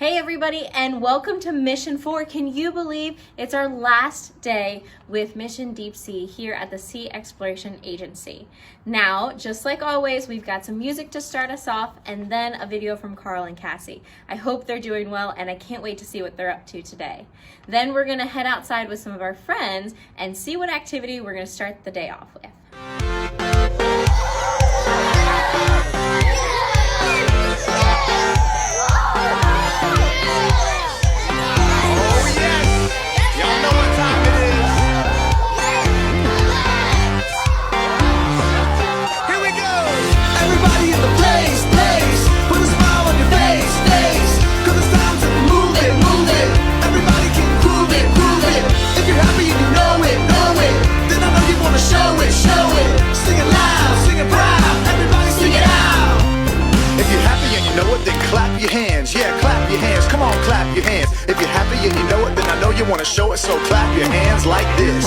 Hey everybody, and welcome to Mission 4. Can you believe it's our last day with Mission Deep Sea here at the Sea Exploration Agency? Now, just like always, we've got some music to start us off and then a video from Carl and Cassie. I hope they're doing well and I can't wait to see what they're up to today. Then we're gonna head outside with some of our friends and see what activity we're gonna start the day off with. If you're happy and you know it, then I know you want to show it, so clap your hands like this.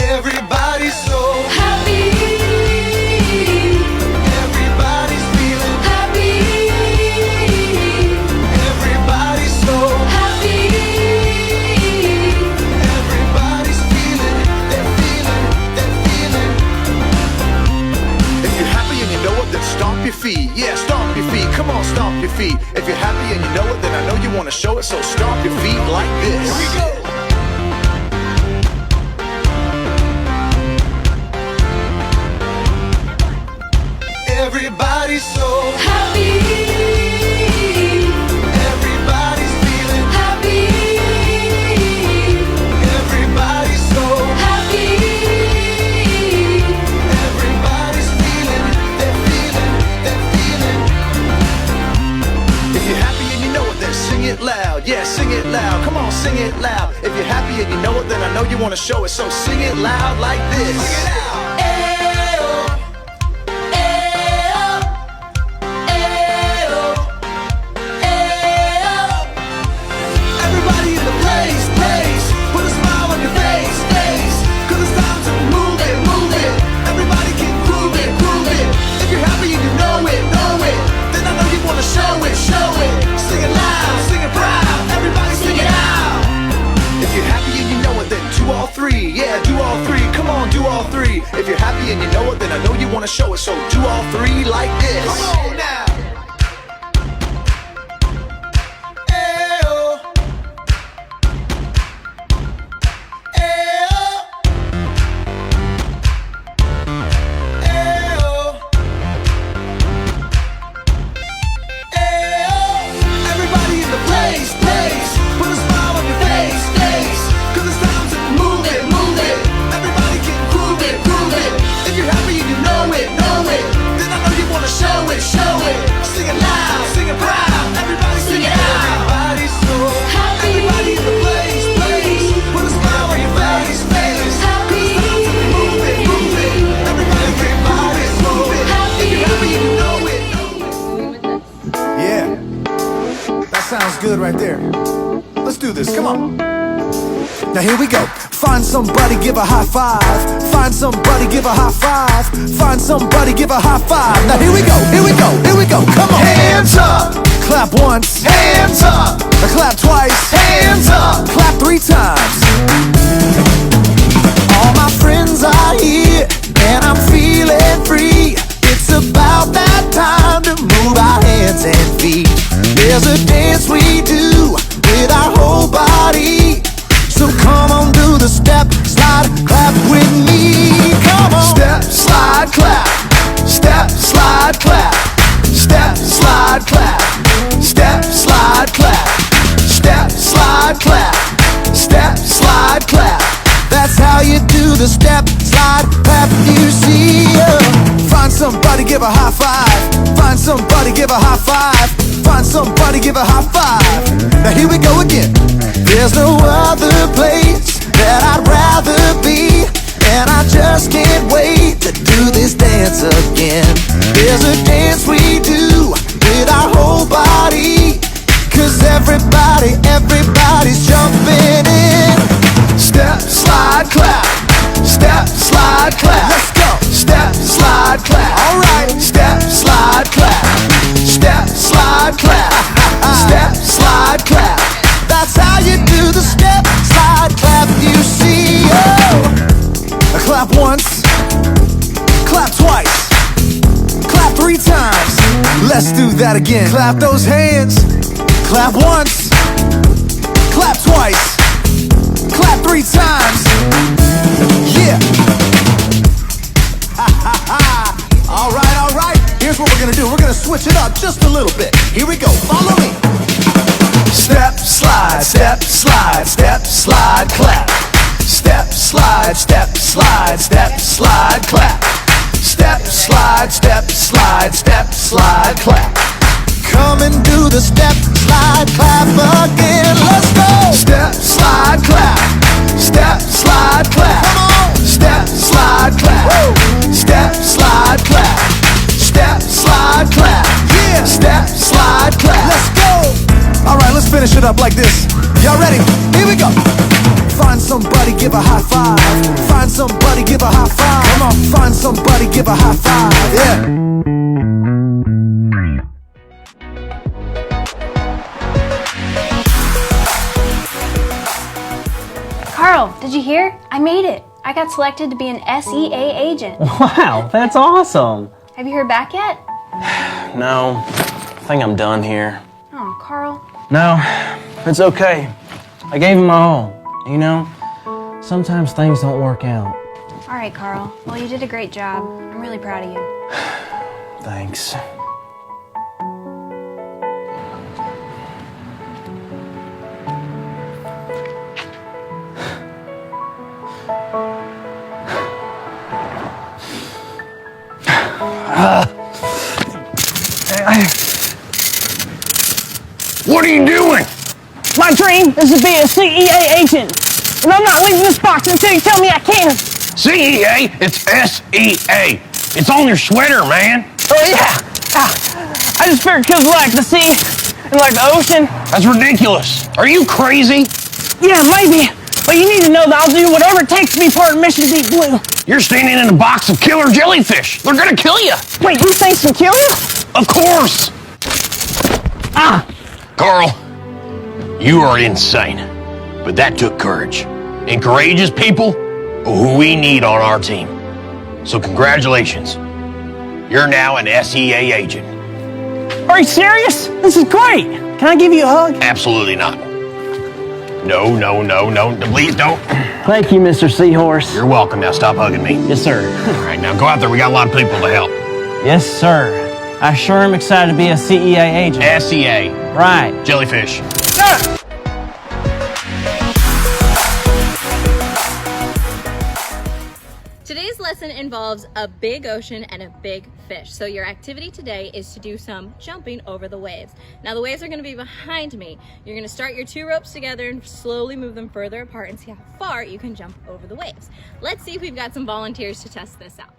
Everybody's so happy. Everybody's feeling happy. Everybody's so happy. Everybody's feeling, they're feeling, they're feeling. If you're happy and you know it, then stomp your feet. Yeah, stomp your feet. Come on, stomp your feet. If you're happy and you know it, then I know you want to show it, so stomp your feet like this. Here we go. Everybody's so happy. Everybody's feeling happy. Everybody's so happy. Everybody's feeling, they're feeling, they're feeling. If you're happy and you know it, then sing it loud. Yeah, sing it loud. Come on, sing it loud. If you're happy and you know it, then I know you want to show it, so sing it loud like this. Sing it out. If you're happy and you know it, then I know you want to show it, so do all three like this. Come on now. Sounds good right there. Let's do this, come on. Now here we go. Find somebody, give a high five. Find somebody, give a high five. Find somebody, give a high five. Now here we go, here we go, here we go. Come on. Hands up. Clap once. Hands up. Clap twice. Hands up. Clap 3 times. All my friends are here and I'm feeling free. It's about that time to move our hands and feet. There's a dance we do with our whole body. So come on, do the step, slide, clap with me. Come on. Step, slide, clap. Step, slide, clap. Step, slide, clap. Step, slide, clap. Step, slide, clap. Step, slide, clap. That's how you do the step, slide, clap, you see. Find somebody, give a high five. Find somebody, give a high five. Find somebody, give a high five. Now here we go again. There's no other place that I'd rather be, and I just can't wait to do this dance again. There's a dance we do with our whole body, 'cause everybody's jumping in. Step, slide, clap. Step, slide, clap. Let's go. Step, once, clap twice, clap 3 times. Let's do that again. Clap those hands. Clap once, clap twice, clap 3 times. Yeah. All right. Here's what we're gonna do. We're gonna switch it up just a little bit. Here we go. Follow me. Step, slide, step, slide, step, slide, clap. Step, slide, step, slide, step, slide, clap. Step, slide, step, slide, step, slide, clap. Come and do the step, slide, clap again. Let's go. Step, slide, clap. Step, slide, clap. Come on. Step, slide, clap. Woo. Step, slide, clap. Step, slide, clap. Yeah. Step, slide, clap. Let's go. All right, let's finish it up like this. Y'all ready? Here we go. Find somebody, give a high five. Find somebody, give a high five. Come on. Find somebody, give a high five. Yeah. Carl, did you hear? I made it. I got selected to be an SEA agent. Wow, that's awesome. Have you heard back yet? No, I think I'm done here. Oh, Carl. No, it's okay. I gave him my all. You know, sometimes things don't work out. All right, Carl. Well, you did a great job. I'm really proud of you. Thanks. What are you doing? My dream is to be a CEA agent, and I'm not leaving this box until you tell me I can. CEA? It's S-E-A. It's on your sweater, man. Oh yeah, I just figured because like the sea and like the ocean. That's ridiculous. Are you crazy? Yeah, maybe, but you need to know that I'll do whatever it takes to be part of Mission Deep Blue. You're standing in a box of killer jellyfish. They're gonna kill you. Wait, these things can kill you? Of course. Carl, you are insane. But that took courage. And courageous people are who we need on our team. So congratulations. You're now an SEA agent. Are you serious? This is great. Can I give you a hug? Absolutely not. No. Please don't. Thank you, Mr. Seahorse. You're welcome. Now stop hugging me. Yes, sir. All right, now go out there. We got a lot of people to help. Yes, sir. I sure am excited to be a CEA agent. SEA. Right. Jellyfish. Today's lesson involves a big ocean and a big fish. So your activity today is to do some jumping over the waves. Now the waves are going to be behind me. You're going to start your 2 ropes together and slowly move them further apart and see how far you can jump over the waves. Let's see if we've got some volunteers to test this out.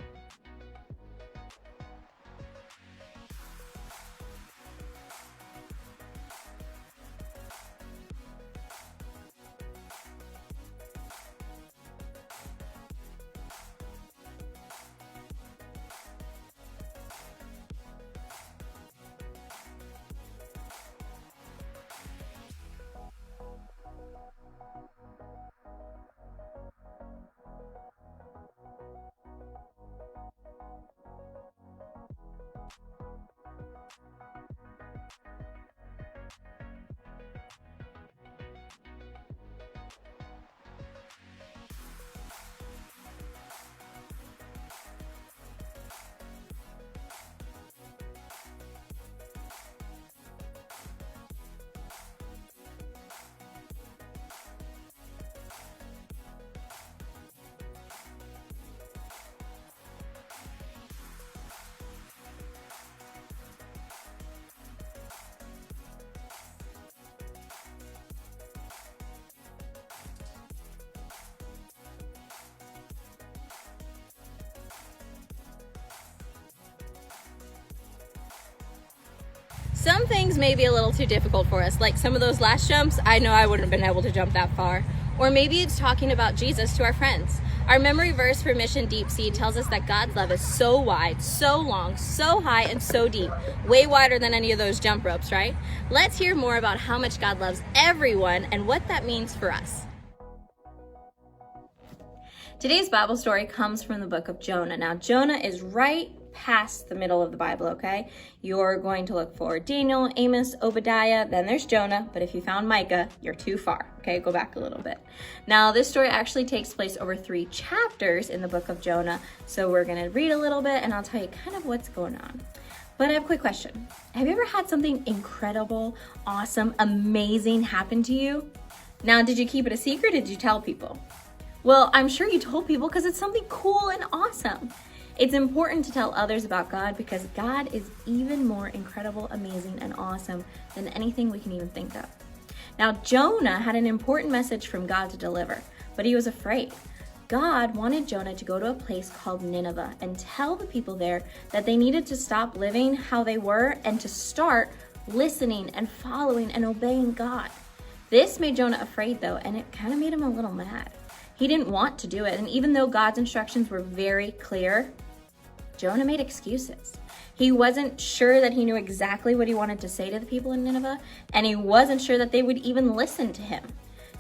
Some things may be a little too difficult for us, like some of those last jumps. I know I wouldn't have been able to jump that far. Or maybe it's talking about Jesus to our friends. Our memory verse for Mission Deep Sea tells us that God's love is so wide, so long, so high, and so deep. Way wider than any of those jump ropes, right? Let's hear more about how much God loves everyone and what that means for us. Today's Bible story comes from the book of Jonah. Now, Jonah is right past the middle of the Bible, okay? You're going to look for Daniel, Amos, Obadiah, then there's Jonah, but if you found Micah, you're too far, okay? Go back a little bit. Now, this story actually takes place over 3 chapters in the book of Jonah, so we're gonna read a little bit and I'll tell you kind of what's going on. But I have a quick question. Have you ever had something incredible, awesome, amazing happen to you? Now, did you keep it a secret or did you tell people? Well, I'm sure you told people because it's something cool and awesome. It's important to tell others about God because God is even more incredible, amazing, and awesome than anything we can even think of. Now, Jonah had an important message from God to deliver, but he was afraid. God wanted Jonah to go to a place called Nineveh and tell the people there that they needed to stop living how they were and to start listening and following and obeying God. This made Jonah afraid though, and it kind of made him a little mad. He didn't want to do it, and even though God's instructions were very clear, Jonah made excuses. He wasn't sure that he knew exactly what he wanted to say to the people in Nineveh, and he wasn't sure that they would even listen to him.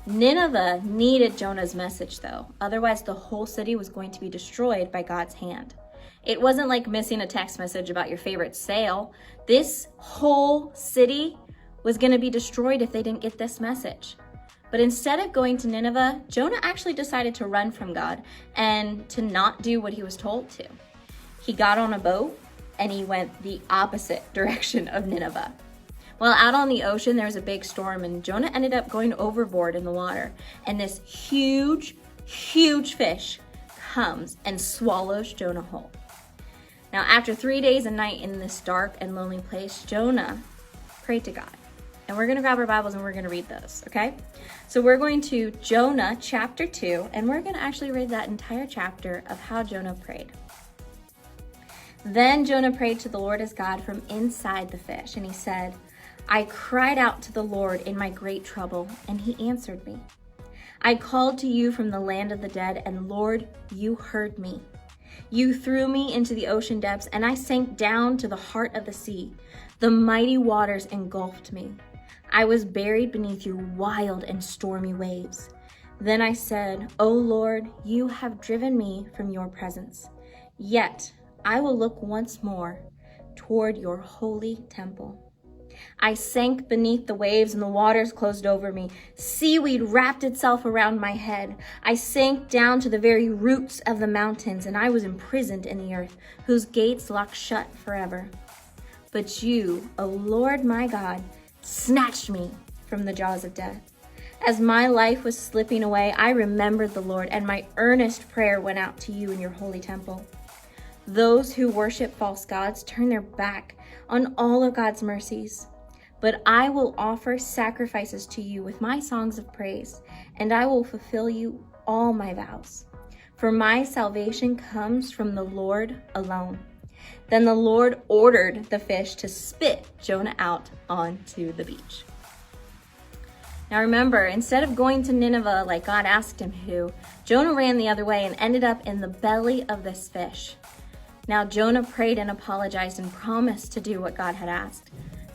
Nineveh needed Jonah's message though, otherwise the whole city was going to be destroyed by God's hand. It wasn't like missing a text message about your favorite sale. This whole city was going to be destroyed if they didn't get this message. But instead of going to Nineveh, Jonah actually decided to run from God and to not do what he was told to. He got on a boat and he went the opposite direction of Nineveh. While out on the ocean, there was a big storm and Jonah ended up going overboard in the water. And this huge, huge fish comes and swallows Jonah whole. Now, after 3 days and night in this dark and lonely place, Jonah prayed to God. And we're going to grab our Bibles and we're going to read those, okay? So we're going to Jonah chapter 2, and we're going to actually read that entire chapter of how Jonah prayed. Then Jonah prayed to the Lord his God from inside the fish, and he said, I cried out to the Lord in my great trouble, and he answered me. I called to you from the land of the dead, and Lord, you heard me. You threw me into the ocean depths, and I sank down to the heart of the sea. The mighty waters engulfed me. I was buried beneath your wild and stormy waves. Then I said, O Lord, you have driven me from your presence. Yet I will look once more toward your holy temple. I sank beneath the waves and the waters closed over me. Seaweed wrapped itself around my head. I sank down to the very roots of the mountains, and I was imprisoned in the earth, whose gates locked shut forever. But you, O Lord my God, snatched me from the jaws of death. As my life was slipping away, I remembered the Lord, and my earnest prayer went out to you in your holy temple. Those who worship false gods turn their back on all of God's mercies. But I will offer sacrifices to you with my songs of praise, and I will fulfill you all my vows. For my salvation comes from the Lord alone. Then the Lord ordered the fish to spit Jonah out onto the beach. Now remember, instead of going to Nineveh like God asked him to, Jonah ran the other way and ended up in the belly of this fish. Now Jonah prayed and apologized and promised to do what God had asked.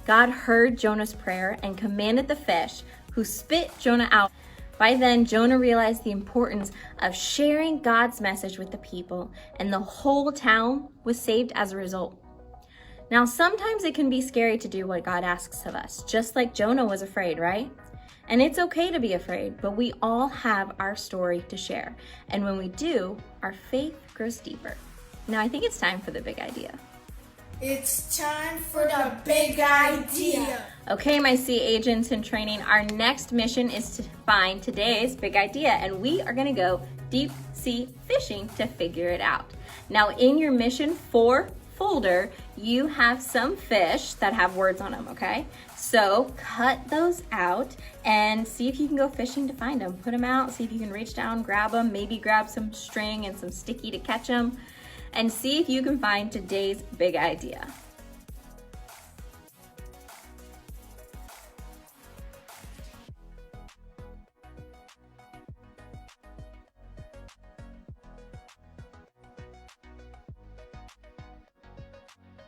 God heard Jonah's prayer and commanded the fish, who spit Jonah out. By then, Jonah realized the importance of sharing God's message with the people, and the whole town was saved as a result. Now, sometimes it can be scary to do what God asks of us, just like Jonah was afraid, right? And it's okay to be afraid, but we all have our story to share. And when we do, our faith grows deeper. Now, I think it's time for the big idea. It's time for the big idea. Okay, my sea agents in training, our next mission is to find today's big idea, and we are gonna go deep sea fishing to figure it out. Now, in your mission 4 folder, you have some fish that have words on them, okay? So cut those out and see if you can go fishing to find them. Put them out, see if you can reach down, grab them, maybe grab some string and some sticky to catch them, and see if you can find today's big idea.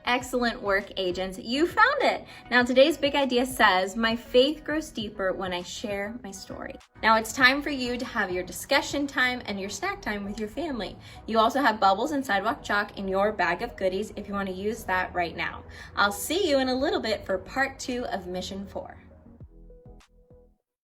Excellent work, agents. You found it. Now, today's big idea says, my faith grows deeper when I share my story. Now, it's time for you to have your discussion time and your snack time with your family. You also have bubbles and sidewalk chalk in your bag of goodies if you want to use that right now. I'll see you in a little bit for part 2 of Mission 4.